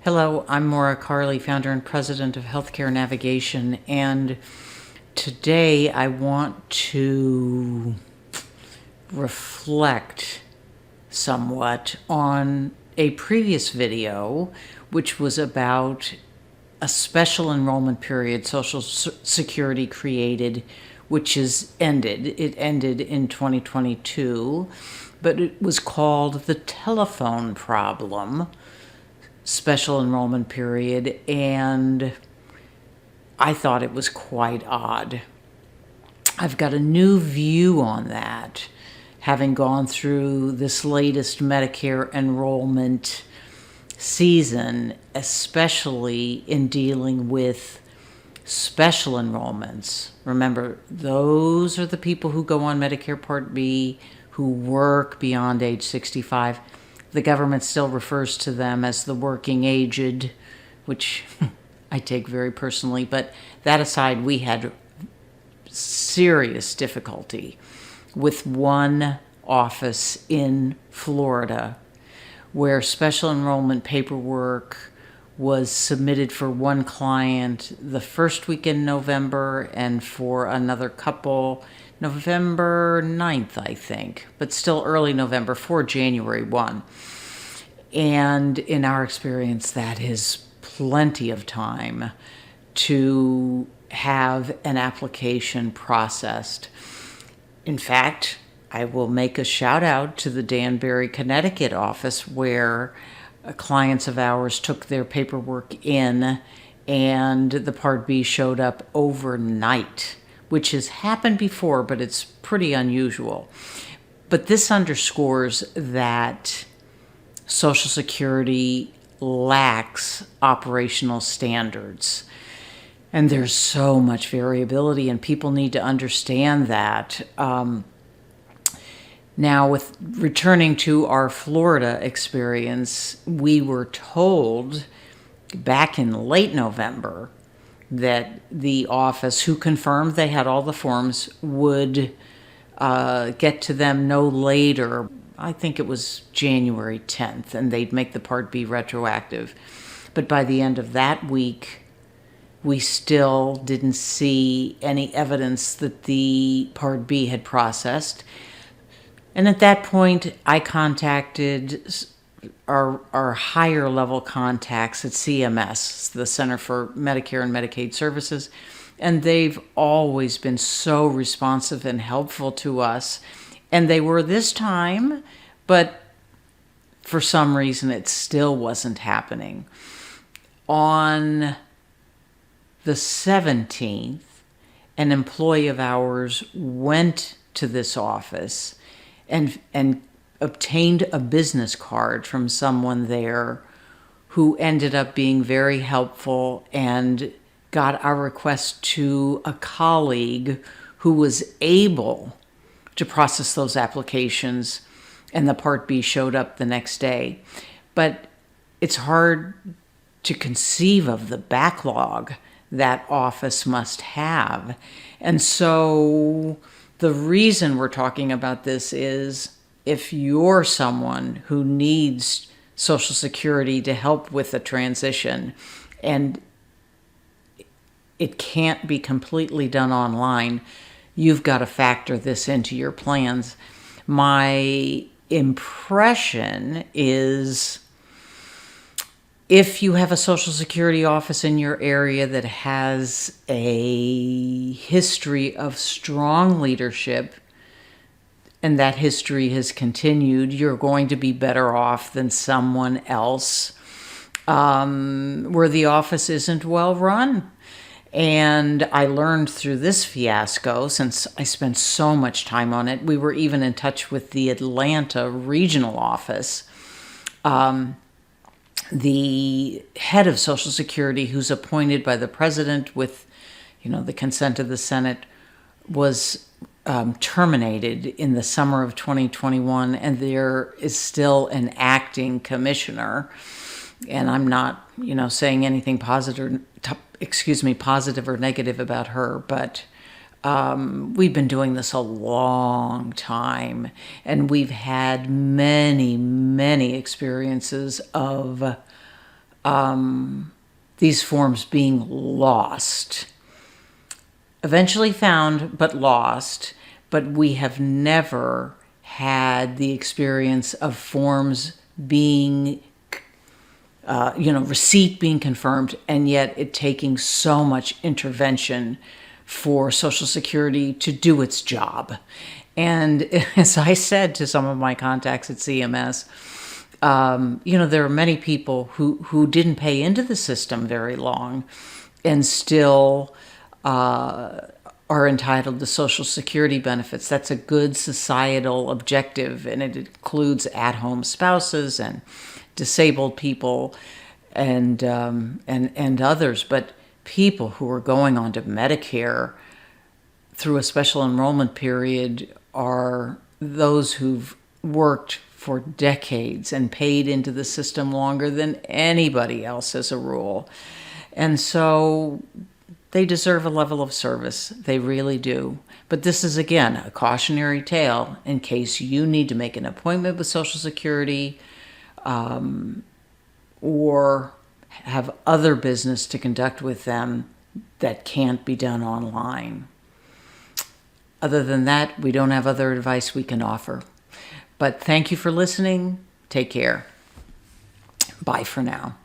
Hello, I'm Maura Carley, founder and president of Healthcare Navigation, and today I want to reflect somewhat on a previous video, which was about a special enrollment period Social Security created, which is ended. It ended in 2022, but it was called the telephone problem special enrollment period, and I thought it was quite odd. I've got a new view on that, having gone through this latest Medicare enrollment season, especially in dealing with special enrollments. Remember, those are the people who go on Medicare Part B, who work beyond age 65. The government still refers to them as the working aged, which I take very personally. But that aside, we had serious difficulty with one office in Florida where special enrollment paperwork was submitted for one client the first week in November and for another couple November 9th, I think, but still early November for January 1. And in our experience, that is plenty of time to have an application processed. In fact, I will make a shout out to the Danbury, Connecticut office where clients of ours took their paperwork in and the Part B showed up overnight, which has happened before, but it's pretty unusual. But this underscores that Social Security lacks operational standards. And there's so much variability, and people need to understand that. Now, with returning to our Florida experience, we were told back in late November that the office, who confirmed they had all the forms, would get to them no later, I think it was January 10th, and they'd make the Part B retroactive. But by the end of that week, we still didn't see any evidence that the Part B had processed. And at that point, I contacted our higher level contacts at CMS, the Center for Medicare and Medicaid Services, and they've always been so responsive and helpful to us. And they were this time, but for some reason it still wasn't happening. On the 17th, an employee of ours went to this office and obtained a business card from someone there who ended up being very helpful and got our request to a colleague who was able to process those applications, and the Part B showed up the next day. But it's hard to conceive of the backlog that office must have. And so the reason we're talking about this is if you're someone who needs Social Security to help with a transition and it can't be completely done online, you've got to factor this into your plans. My impression is if you have a Social Security office in your area that has a history of strong leadership and that history has continued, you're going to be better off than someone else where the office isn't well run. And I learned through this fiasco, since I spent so much time on it, we were even in touch with the Atlanta regional office. The head of Social Security, who's appointed by the president with, the consent of the Senate, was terminated in the summer of 2021, and there is still an acting commissioner. And I'm not, saying anything positive or negative about her, but we've been doing this a long time, and we've had many, many experiences of these forms being lost. Eventually found, but lost. But we have never had the experience of forms being, receipt being confirmed, and yet it taking so much intervention for Social Security to do its job. And as I said to some of my contacts at CMS, there are many people who didn't pay into the system very long and still are entitled to Social Security benefits. That's a good societal objective, and it includes at-home spouses and disabled people and others. But people who are going on to Medicare through a special enrollment period are those who've worked for decades and paid into the system longer than anybody else as a rule. And so they deserve a level of service. They really do. But this is, again, a cautionary tale in case you need to make an appointment with Social Security or have other business to conduct with them that can't be done online. Other than that, we don't have other advice we can offer. But thank you for listening. Take care. Bye for now.